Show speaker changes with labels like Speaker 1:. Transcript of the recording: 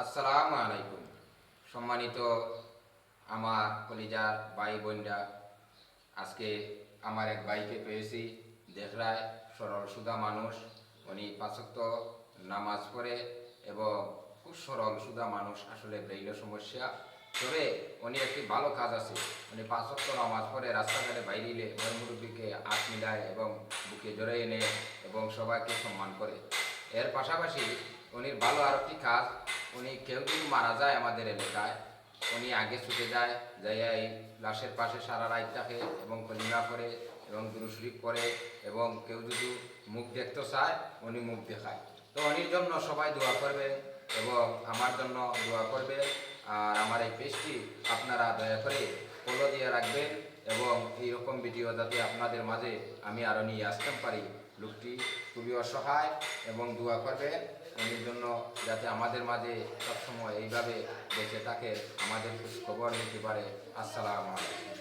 Speaker 1: আসসালামু আলাইকুম। সম্মানিত আমার কলিজার ভাই বোনরা, আজকে আমার এক ভাইকে পেয়েছি। দেখরায় সরল সুদা মানুষ, উনি পাঁচ ওয়াক্ত নামাজ পড়ে এবং খুব সরল সুদা মানুষ। আসলে ব্রেইলের সমস্যা, তবে উনি একটি ভালো কাজ আছে। উনি পাঁচ ওয়াক্ত নামাজ পড়ে রাস্তাঘাটে বাইরে বড় মুরব্বীকে হাত মিলায় এবং বুকে জড়িয়ে নেয় এবং সবাইকে সম্মান করে। এর পাশাপাশি উনি ভালো আর একটি কাজ, উনি কেউ যদি মারা যায় আমাদের এলাকায়, উনি আগে ছুটে যায়, যাইয়া এই লাশের পাশে সারা রাত থাকে এবং কলিমা করে এবং দুরূদ শরীফ পড়ে এবং কেউ যদি মুখ দেখতে চায় উনি মুখ দেখায়। তো উনির জন্য সবাই দোয়া করবে এবং আমার জন্য দোয়া করবে। আর আমার এই পেজটি আপনারা দয়া করে ফলো দিয়ে রাখবেন এবং এইরকম ভিডিও যাতে আপনাদের মাঝে আমি আরও নিয়ে আসতে পারি। লোকটি খুবই অসহায় এবং দোয়া করবে উনির জন্য, যাতে আমাদের মাঝে সবসময় এইভাবে বেঁচে থাকে, আমাদের খোঁজ খবর নিতে পারে। আসসালামু আলাইকুম।